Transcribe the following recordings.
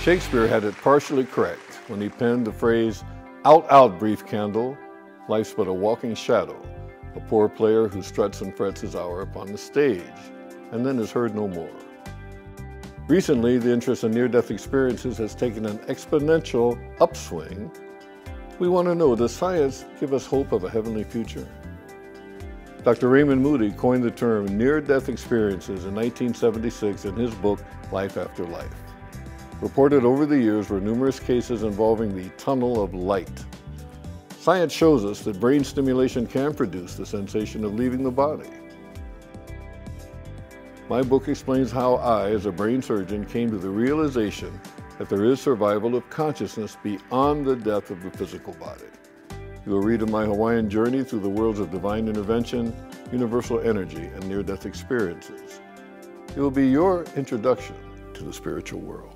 Shakespeare had it partially correct when he penned the phrase, "Out, out, brief candle, life's but a walking shadow, a poor player who struts and frets his hour upon the stage, and then is heard no more." Recently, the interest in near-death experiences has taken an exponential upswing. We want to know, does science give us hope of a heavenly future? Dr. Raymond Moody coined the term near-death experiences in 1976 in his book, Life After Life. Reported over the years were numerous cases involving the tunnel of light. Science shows us that brain stimulation can produce the sensation of leaving the body. My book explains how I, as a brain surgeon, came to the realization that there is survival of consciousness beyond the death of the physical body. You will read of my Hawaiian journey through the worlds of divine intervention, universal energy, and near-death experiences. It will be your introduction to the spiritual world.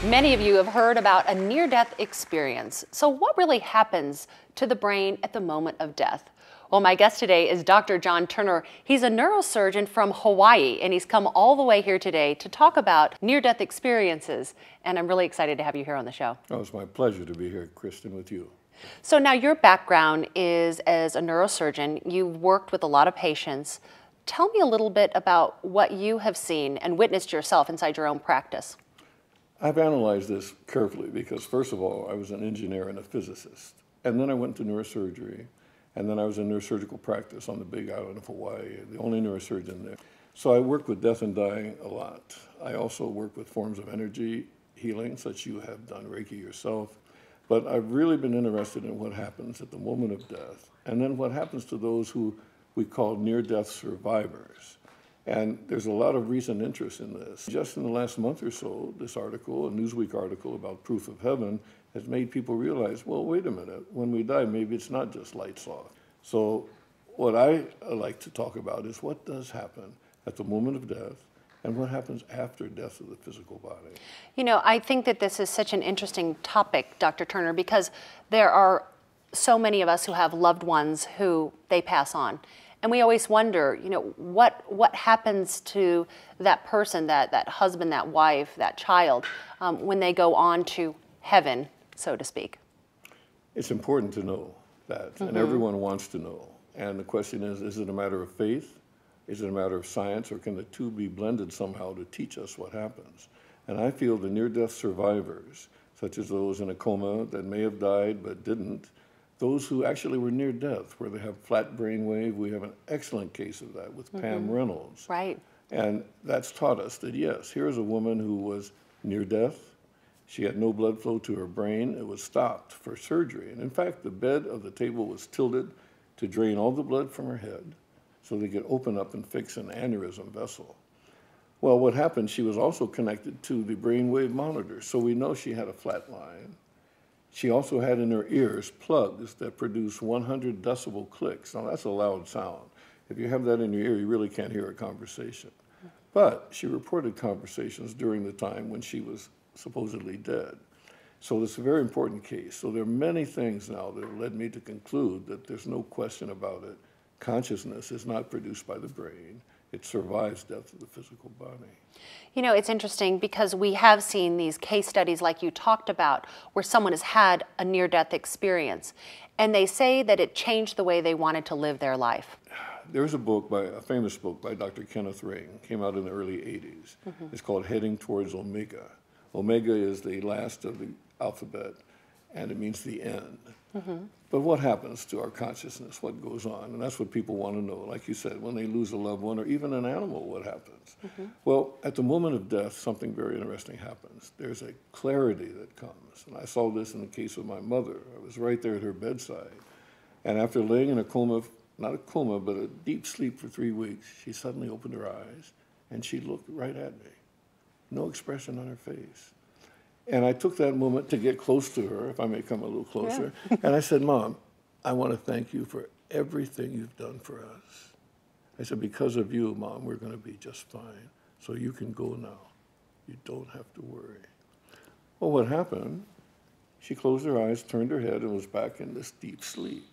Many of you have heard about a near-death experience. So what really happens to the brain at the moment of death? Well, my guest today is Dr. John Turner. He's a neurosurgeon from Hawaii, and he's come all the way here today to talk about near-death experiences. And I'm really excited to have you here on the show. Oh, it's my pleasure to be here, Kristen, with you. So now your background is as a neurosurgeon. You've worked with a lot of patients. Tell me a little bit about what you have seen and witnessed yourself inside your own practice. I've analyzed this carefully because, first of all, I was an engineer and a physicist. And then I went to neurosurgery. And then I was in neurosurgical practice on the big island of Hawaii, the only neurosurgeon there. So I work with death and dying a lot. I also work with forms of energy healing, such you have done Reiki yourself. But I've really been interested in what happens at the moment of death, and then what happens to those who we call near-death survivors. And there's a lot of recent interest in this. Just in the last month or so, this article, a Newsweek article about proof of heaven, has made people realize, well, wait a minute, when we die, maybe it's not just lights off. So what I like to talk about is what does happen at the moment of death and what happens after death of the physical body. You know, I think that this is such an interesting topic, Dr. Turner, because there are so many of us who have loved ones who they pass on. And we always wonder, you know, what happens to that person, that husband, that wife, that child, when they go on to heaven, so to speak? It's important to know that, and everyone wants to know. And the question is it a matter of faith? Is it a matter of science, or can the two be blended somehow to teach us what happens? And I feel the near-death survivors, such as those in a coma that may have died but didn't, those who actually were near death, where they have flat brainwave, we have an excellent case of that with Pam Reynolds. Right. And that's taught us that, yes, here's a woman who was near death. She had no blood flow to her brain. It was stopped for surgery. And in fact, the bed of the table was tilted to drain all the blood from her head so they could open up and fix an aneurysm vessel. Well, what happened, she was also connected to the brainwave monitor, so we know she had a flat line. She also had in her ears plugs that produce 100 decibel clicks. Now that's a loud sound. If you have that in your ear, you really can't hear a conversation. But she reported conversations during the time when she was supposedly dead. So it's a very important case. So there are many things now that have led me to conclude that there's no question about it. Consciousness is not produced by the brain. It survives death of the physical body. You know, it's interesting because we have seen these case studies like you talked about where someone has had a near-death experience and they say that it changed the way they wanted to live their life. There's a famous book by Dr. Kenneth Ring, came out in the early 80s. It's called Heading Towards Omega. Omega is the last of the alphabet and it means the end. But what happens to our consciousness? What goes on? And that's what people want to know. Like you said, when they lose a loved one or even an animal, what happens? Well, at the moment of death, something very interesting happens. There's a clarity that comes. And I saw this in the case of my mother. I was right there at her bedside. And after laying in a coma, not a coma, but a deep sleep for 3 weeks, she suddenly opened her eyes and she looked right at me. No expression on her face. And I took that moment to get close to her, if I may come a little closer. Yeah. And I said, Mom, I want to thank you for everything you've done for us. I said, because of you, Mom, we're going to be just fine. So you can go now. You don't have to worry. Well, what happened? She closed her eyes, turned her head, and was back in this deep sleep.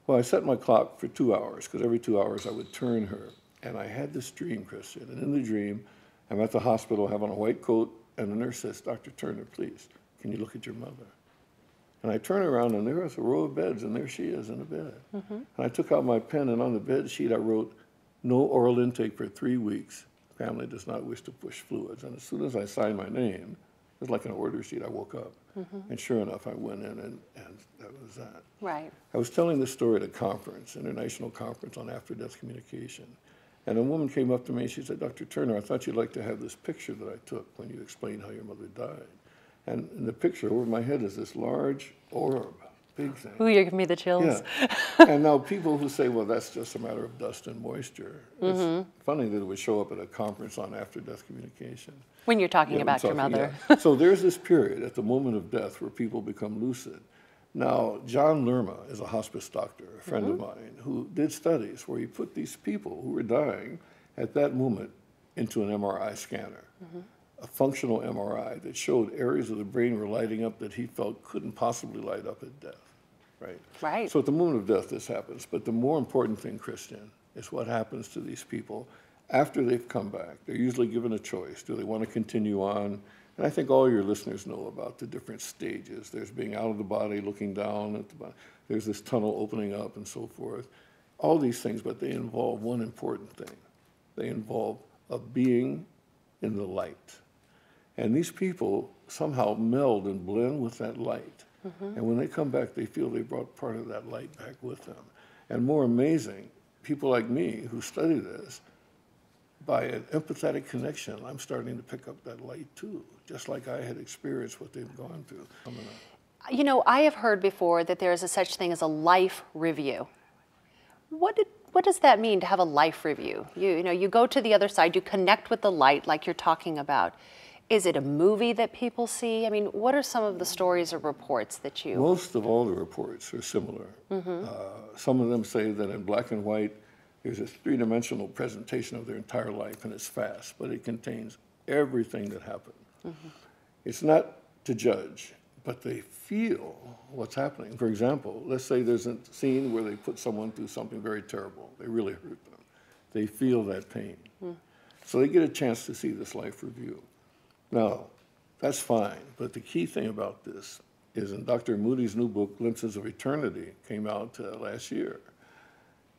Well, I set my clock for 2 hours, because every 2 hours I would turn her. And I had this dream, Christian, and in the dream, I'm at the hospital, have on a white coat, and the nurse says, "Dr. Turner, please, can you look at your mother?" And I turn around, and there was a row of beds, and there she is in a bed. And I took out my pen, and on the bed sheet I wrote, "No oral intake for 3 weeks. Family does not wish to push fluids." And as soon as I signed my name, it was like an order sheet, I woke up. And sure enough, I went in, and that was that. Right. I was telling this story at a conference, International Conference on After-Death Communication. And a woman came up to me and she said, "Dr. Turner, I thought you'd like to have this picture that I took when you explained how your mother died." And in the picture over my head is this large orb, big thing. Ooh, you're giving me the chills. Yeah. And now people who say, well, that's just a matter of dust and moisture. It's funny that it would show up at a conference on after-death communication. When you're talking about your mother. Yeah. So there's this period at the moment of death where people become lucid. Now, John Lerma is a hospice doctor, a friend of mine, who did studies where he put these people who were dying at that moment into an MRI scanner, a functional MRI that showed areas of the brain were lighting up that he felt couldn't possibly light up at death, right? Right. So at the moment of death, this happens. But the more important thing, Christian, is what happens to these people after they've come back. They're usually given a choice. Do they want to continue on? And I think all your listeners know about the different stages. There's being out of the body, looking down at the body. There's this tunnel opening up and so forth. All these things, but they involve one important thing. They involve a being in the light. And these people somehow meld and blend with that light. And when they come back, they feel they brought part of that light back with them. And more amazing, people like me who study this, by an empathetic connection, I'm starting to pick up that light too, just like I had experienced what they've gone through. You know, I have heard before that there is a such thing as a life review. What does that mean to have a life review? You know, you go to the other side, you connect with the light like you're talking about. Is it a movie that people see? I mean, what are some of the stories or reports that you... Most of all the reports are similar. Some of them say that in black and white, there's a three-dimensional presentation of their entire life, and it's fast, but it contains everything that happened. It's not to judge, but they feel what's happening. For example, let's say there's a scene where they put someone through something very terrible. They really hurt them. They feel that pain. So they get a chance to see this life review. Now, that's fine, but the key thing about this is in Dr. Moody's new book, Glimpses of Eternity, came out last year.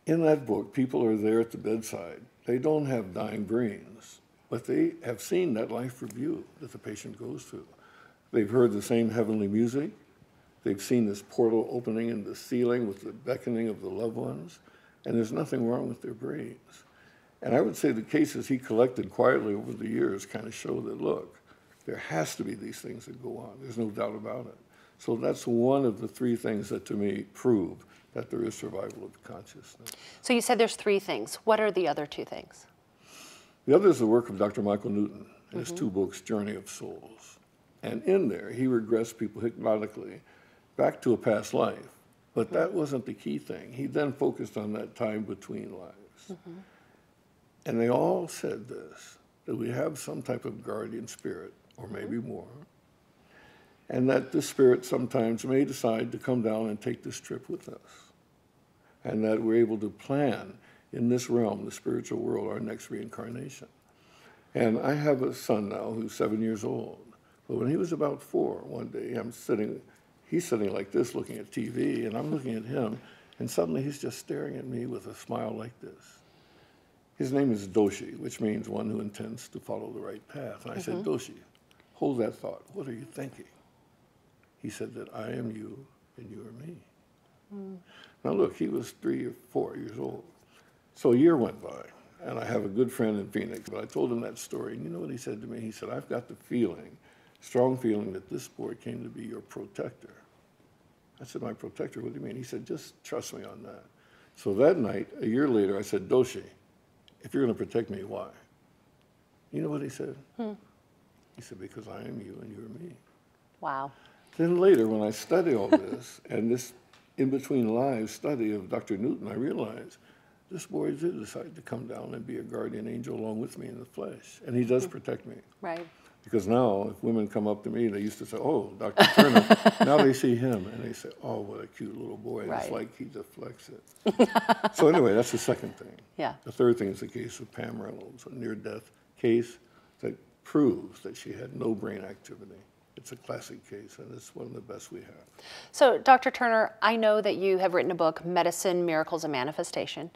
In that book, people are there at the bedside. They don't have dying brains, but they have seen that life review that the patient goes through. They've heard the same heavenly music. They've seen this portal opening in the ceiling with the beckoning of the loved ones, and there's nothing wrong with their brains. And I would say the cases he collected quietly over the years kind of show that, look, there has to be these things that go on. There's no doubt about it. So that's one of the three things that, to me, prove that there is survival of consciousness. So you said there's three things. What are the other two things? The other is the work of Dr. Michael Newton in his two books, Journey of Souls. And in there, he regressed people hypnotically back to a past life. But that wasn't the key thing. He then focused on that time between lives. And they all said this, that we have some type of guardian spirit, or maybe more, and that this spirit sometimes may decide to come down and take this trip with us, and that we're able to plan in this realm, the spiritual world, our next reincarnation. And I have a son now who's 7 years old, but when he was about 4, one day he's sitting like this looking at TV, and I'm looking at him, and suddenly he's just staring at me with a smile like this. His name is Doshi, which means one who intends to follow the right path. And I said, Doshi, hold that thought. What are you thinking? He said that I am you and you are me. Now look, he was 3 or 4 years old. So a year went by, and I have a good friend in Phoenix, but I told him that story, and you know what he said to me? He said, I've got the feeling, strong feeling that this boy came to be your protector. I said, my protector? What do you mean? He said, just trust me on that. So that night, a year later, I said, Doshi, if you're going to protect me, why? You know what he said? He said, because I am you and you are me. Wow. Then later, when I study all this, and this in-between lives study of Dr. Newton, I realized this boy did decide to come down and be a guardian angel along with me in the flesh. And he does protect me. Right. Because now, if women come up to me, they used to say, "Oh, Dr. Turner." Now they see him and they say, "Oh, what a cute little boy." And it's like he deflects it. So anyway, that's the second thing. Yeah. The third thing is the case of Pam Reynolds, a near-death case that proves that she had no brain activity. It's a classic case, and it's one of the best we have. So, Dr. Turner, I know that you have written a book, Medicine, Miracles, and Manifestation,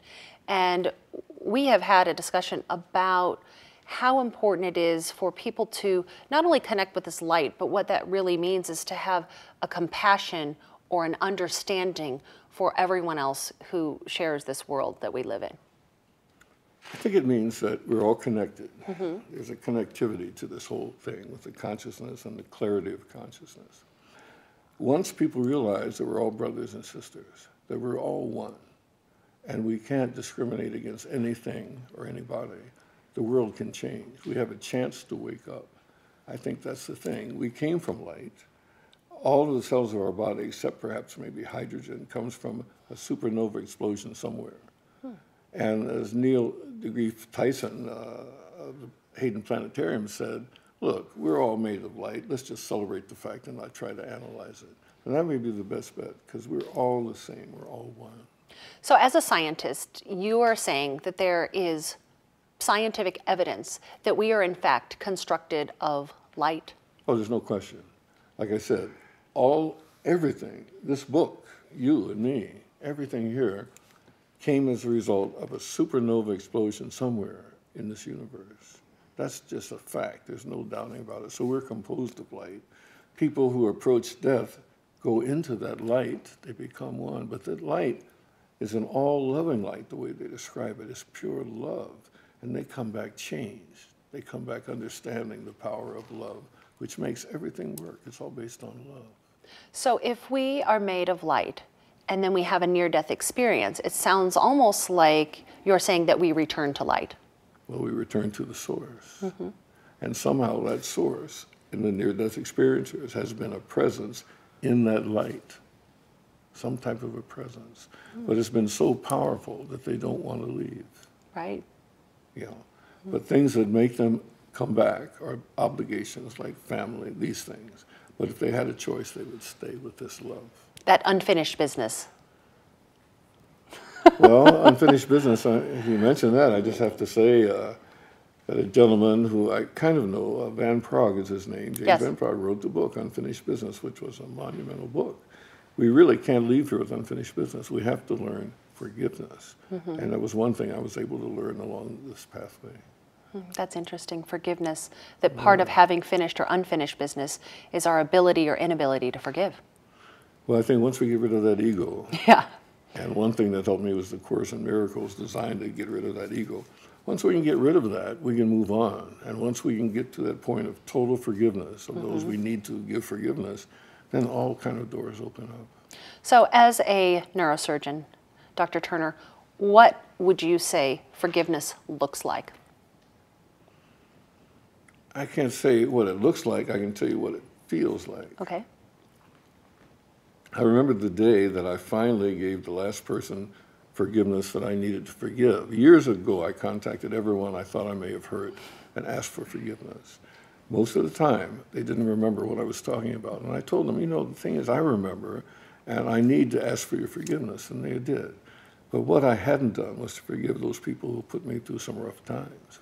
and we have had a discussion about how important it is for people to not only connect with this light, but what that really means is to have a compassion or an understanding for everyone else who shares this world that we live in. I think it means that we're all connected. There's a connectivity to this whole thing with the consciousness and the clarity of consciousness. Once people realize that we're all brothers and sisters, that we're all one, and we can't discriminate against anything or anybody, the world can change. We have a chance to wake up. I think that's the thing. We came from light. All of the cells of our body, except perhaps maybe hydrogen, comes from a supernova explosion somewhere. And as Neil deGrasse Tyson of the Hayden Planetarium said, look, we're all made of light. Let's just celebrate the fact and not try to analyze it. And that may be the best bet, because we're all the same. We're all one. So as a scientist, you are saying that there is scientific evidence that we are in fact constructed of light? Oh, there's no question. Like I said, everything, this book, you and me, everything here came as a result of a supernova explosion somewhere in this universe. That's just a fact. There's no doubting about it. So we're composed of light. People who approach death go into that light. They become one. But that light is an all-loving light, the way they describe it. It's pure love. And they come back changed. They come back understanding the power of love, which makes everything work. It's all based on love. So if we are made of light, and then we have a near-death experience, it sounds almost like you're saying that we return to light. Well, we return to the source. And somehow that source in the near-death experiencers has been a presence in that light, some type of a presence. But it's been so powerful that they don't want to leave. Right. You know, but things that make them come back are obligations like family, these things. But if they had a choice, they would stay with this love. That unfinished business. Well, unfinished business, if you mention that, I just have to say that a gentleman who I kind of know, Van Prague is his name, James Van Prague, wrote the book, Unfinished Business, which was a monumental book. We really can't leave here with unfinished business. We have to learn forgiveness. And that was one thing I was able to learn along this pathway. That's interesting, forgiveness. That part of having finished or unfinished business is our ability or inability to forgive. Well, I think once we get rid of that ego, and one thing that helped me was the Course in Miracles designed to get rid of that ego. Once we can get rid of that, we can move on. And once we can get to that point of total forgiveness of those we need to give forgiveness, then all kind of doors open up. So as a neurosurgeon, Dr. Turner, what would you say forgiveness looks like? I can't say what it looks like. I can tell you what it feels like. Okay. I remember the day that I finally gave the last person forgiveness that I needed to forgive. Years ago, I contacted everyone I thought I may have hurt and asked for forgiveness. Most of the time, they didn't remember what I was talking about. And I told them, you know, the thing is, I remember, and I need to ask for your forgiveness, and they did. But what I hadn't done was to forgive those people who put me through some rough times.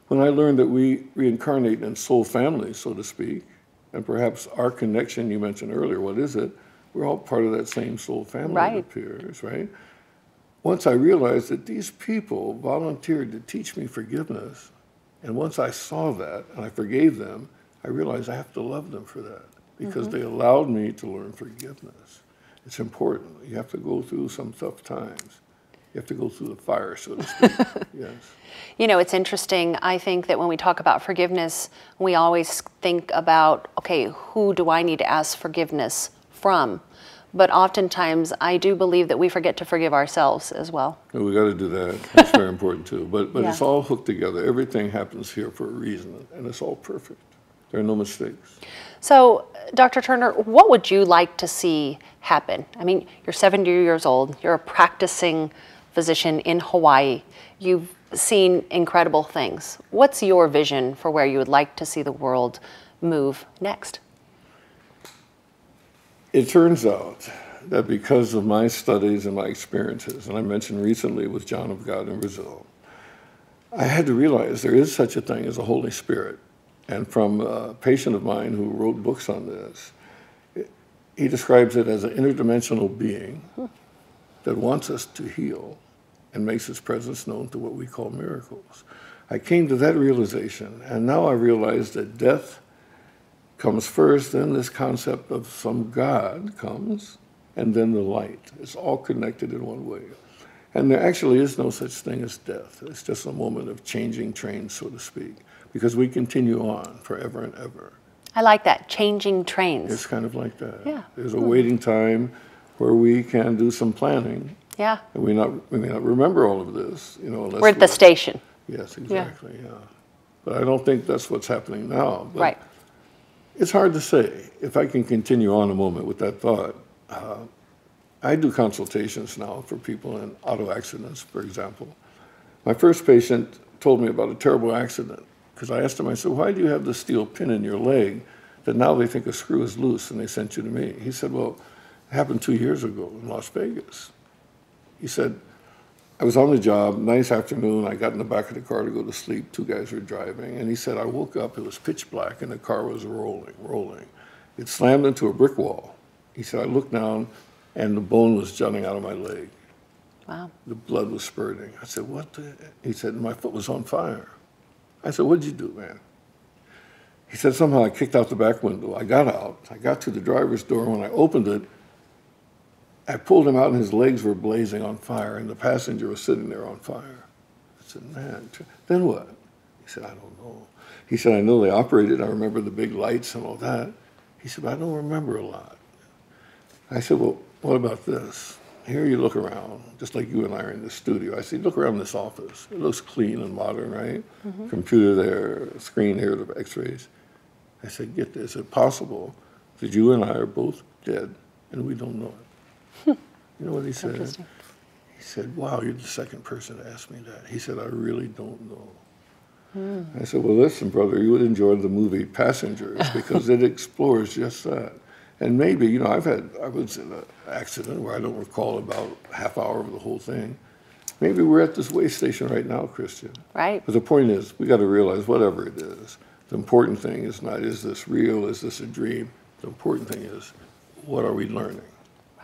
When I learned that we reincarnate in soul families, so to speak, and perhaps our connection you mentioned earlier, what is it? We're all part of that same soul family, it appears, right? Once I realized that these people volunteered to teach me forgiveness, and once I saw that and I forgave them, I realized I have to love them for that, because they allowed me to learn forgiveness. It's important. You have to go through some tough times. You have to go through the fire, so to speak. Yes. You know, it's interesting. I think that when we talk about forgiveness, we always think about, okay, who do I need to ask forgiveness from? But oftentimes, I do believe that we forget to forgive ourselves as well. And we got to do that. That's very important too. But it's all hooked together. Everything happens here for a reason, and it's all perfect. There are no mistakes. So, Dr. Turner, what would you like to see happen? I mean, you're 70 years old. You're a practicing physician in Hawaii. You've seen incredible things. What's your vision for where you would like to see the world move next? It turns out that because of my studies and my experiences, and I mentioned recently with John of God in Brazil, I had to realize there is such a thing as a Holy Spirit. And from a patient of mine who wrote books on this, he describes it as an interdimensional being that wants us to heal and makes his presence known through what we call miracles. I came to that realization, and now I realize that death comes first, then this concept of some God comes, and then the light. It's all connected in one way. And there actually is no such thing as death. It's just a moment of changing trains, so to speak, because we continue on forever and ever. I like that, changing trains. It's kind of like that. Yeah. There's a waiting time where we can do some planning. Yeah. And we may not remember all of this, unless we're at the station. Yes, exactly, yeah. But I don't think that's what's happening now. But right. It's hard to say. If I can continue on a moment with that thought, I do consultations now for people in auto accidents, for example. My first patient told me about a terrible accident because I asked him, I said, why do you have the steel pin in your leg that now they think a screw is loose and they sent you to me? He said, well, it happened 2 years ago in Las Vegas. He said, I was on the job, nice afternoon, I got in the back of the car to go to sleep, 2 guys were driving, and he said, I woke up, it was pitch black, and the car was rolling. It slammed into a brick wall. He said, I looked down, and the bone was jutting out of my leg. Wow. The blood was spurting. I said, what the? He said, my foot was on fire. I said, what'd you do, man? He said, somehow I kicked out the back window. I got out, I got to the driver's door, and when I opened it, I pulled him out and his legs were blazing on fire and the passenger was sitting there on fire. I said, man, then what? He said, I don't know. He said, I know they operated, I remember the big lights and all that. He said, but I don't remember a lot. I said, well, what about this? Here you look around, just like you and I are in the studio. I said, look around this office. It looks clean and modern, right? Mm-hmm. Computer there, screen here, the x-rays. I said, get this, is it possible that you and I are both dead and we don't know it? You know what he said? He said, wow, you're the second person to ask me that. He said, I really don't know. I said, well, listen, brother, you would enjoy the movie Passengers because it explores just that. And maybe, I was in an accident where I don't recall about a half hour of the whole thing. Maybe we're at this way station right now, Christian. Right. But the point is, we got to realize whatever it is, the important thing is not, is this real, is this a dream? The important thing is, what are we learning?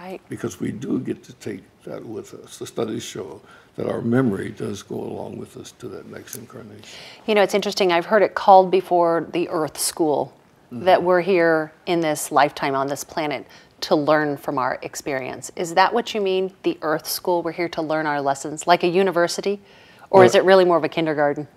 Right. Because we do get to take that with us. The studies show that our memory does go along with us to that next incarnation. It's interesting. I've heard it called before the Earth School, that we're here in this lifetime on this planet to learn from our experience. Is that what you mean, the Earth School? We're here to learn our lessons, like a university? Or is it really more of a kindergarten?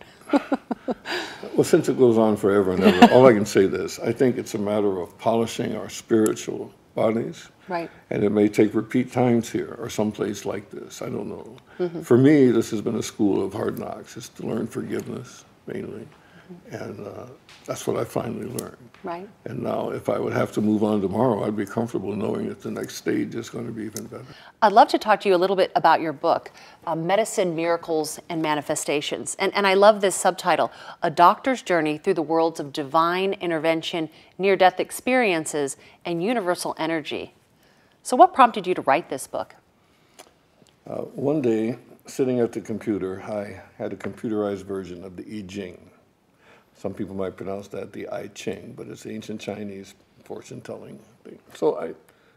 Well, since it goes on forever and ever, all I can say this, I think it's a matter of polishing our spiritual bodies. Right. And it may take repeat times here or someplace like this. I don't know. Mm-hmm. For me, this has been a school of hard knocks. It's to learn forgiveness, mainly. And that's what I finally learned. Right. And now, if I would have to move on tomorrow, I'd be comfortable knowing that the next stage is going to be even better. I'd love to talk to you a little bit about your book, Medicine, Miracles, and Manifestations. And I love this subtitle, A Doctor's Journey Through the Worlds of Divine Intervention, Near-Death Experiences, and Universal Energy. So what prompted you to write this book? One day, sitting at the computer, I had a computerized version of the I Ching. Some people might pronounce that the I Ching, but it's the ancient Chinese fortune-telling thing. So I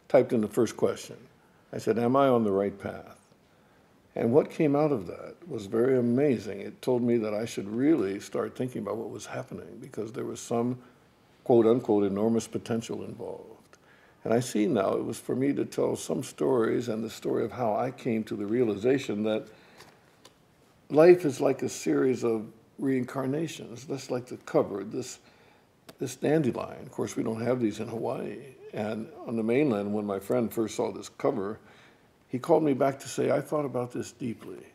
typed in the first question. I said, am I on the right path? And what came out of that was very amazing. It told me that I should really start thinking about what was happening because there was some, quote-unquote, enormous potential involved. And I see now it was for me to tell some stories and the story of how I came to the realization that life is like a series of reincarnations. That's like the cover, this dandelion. Of course, we don't have these in Hawaii. And on the mainland, when my friend first saw this cover, he called me back to say, I thought about this deeply.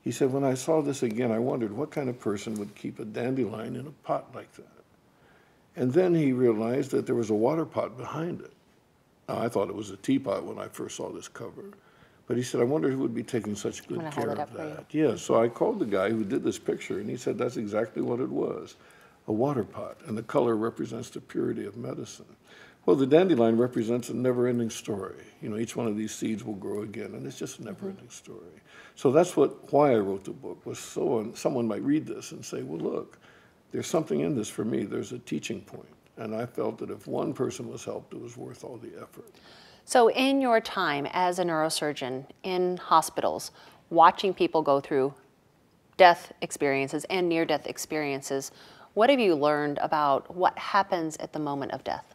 He said, when I saw this again, I wondered what kind of person would keep a dandelion in a pot like that. And then he realized that there was a water pot behind it. Now, I thought it was a teapot when I first saw this cover, But he said, I wonder who would be taking such good care of that. Yeah, so I called the guy who did this picture, and he said that's exactly what it was, a water pot, and the color represents the purity of medicine. Well, the dandelion represents a never-ending story. You know, each one of these seeds will grow again, and it's just a never-ending story. So that's why I wrote the book, was so someone might read this and say, well, look, there's something in this for me. There's a teaching point. And I felt that if one person was helped, it was worth all the effort. So in your time as a neurosurgeon in hospitals, watching people go through death experiences and near-death experiences, what have you learned about what happens at the moment of death?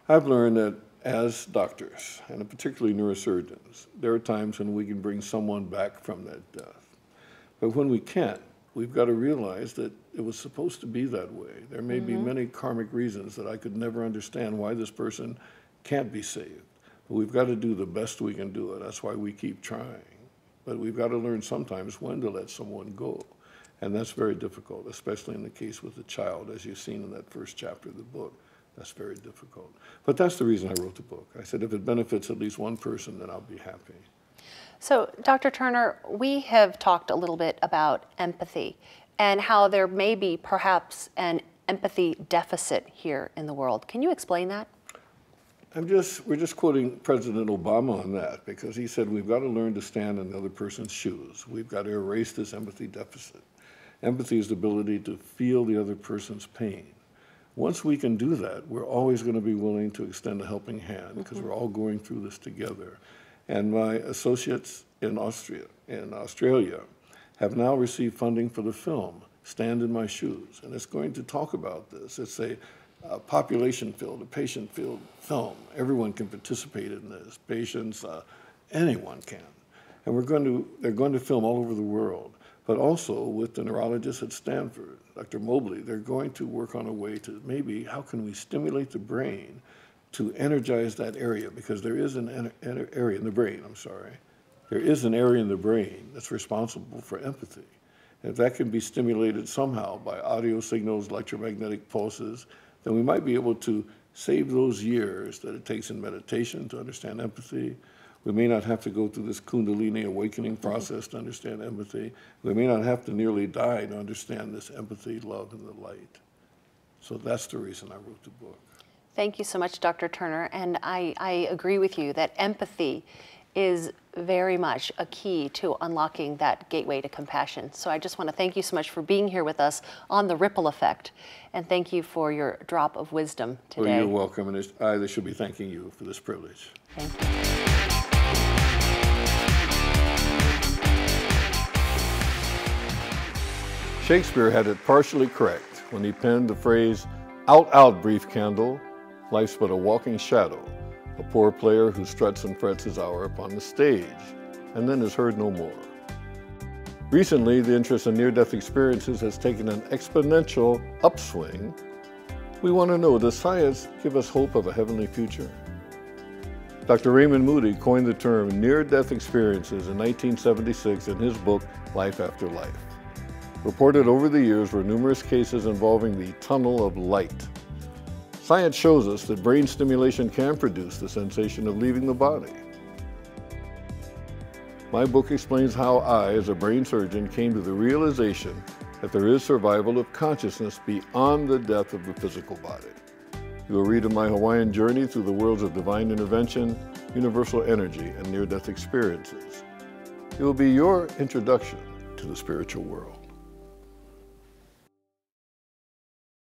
I've learned that as doctors, and particularly neurosurgeons, there are times when we can bring someone back from that death. But when we can't, we've got to realize that it was supposed to be that way. There may be many karmic reasons that I could never understand why this person can't be saved. But we've got to do the best we can do it. That's why we keep trying. But we've got to learn sometimes when to let someone go. And that's very difficult, especially in the case with the child, as you've seen in that first chapter of the book. That's very difficult. But that's the reason I wrote the book. I said if it benefits at least one person, then I'll be happy. So, Dr. Turner, we have talked a little bit about empathy and how there may be perhaps an empathy deficit here in the world. Can you explain that? We're just quoting President Obama on that, because he said we've got to learn to stand in the other person's shoes. We've got to erase this empathy deficit. Empathy is the ability to feel the other person's pain. Once we can do that, we're always going to be willing to extend a helping hand, because we're all going through this together. And my associates in Australia have now received funding for the film, Stand in My Shoes, and it's going to talk about this. It's a population-filled, a patient-filled film. Everyone can participate in this, patients, anyone can. And they're going to film all over the world, but also with the neurologist at Stanford, Dr. Mobley, they're going to work on a way to maybe how can we stimulate the brain to energize that area, because there is an area in the brain, there is an area in the brain that's responsible for empathy. And if that can be stimulated somehow by audio signals, electromagnetic pulses, then we might be able to save those years that it takes in meditation to understand empathy. We may not have to go through this Kundalini awakening process to understand empathy. We may not have to nearly die to understand this empathy, love, and the light. So that's the reason I wrote the book. Thank you so much, Dr. Turner. And I agree with you that empathy is very much a key to unlocking that gateway to compassion. So I just want to thank you so much for being here with us on The Ripple Effect. And thank you for your drop of wisdom today. Well, you're welcome. And I should be thanking you for this privilege. Thank you. Shakespeare had it partially correct when he penned the phrase, "Out, out, brief candle, life's but a walking shadow, a poor player who struts and frets his hour upon the stage, and then is heard no more." Recently, the interest in near-death experiences has taken an exponential upswing. We want to know, does science give us hope of a heavenly future? Dr. Raymond Moody coined the term near-death experiences in 1976 in his book, Life After Life. Reported over the years were numerous cases involving the tunnel of light. Science shows us that brain stimulation can produce the sensation of leaving the body. My book explains how I, as a brain surgeon, came to the realization that there is survival of consciousness beyond the death of the physical body. You will read of my Hawaiian journey through the worlds of divine intervention, universal energy, and near-death experiences. It will be your introduction to the spiritual world.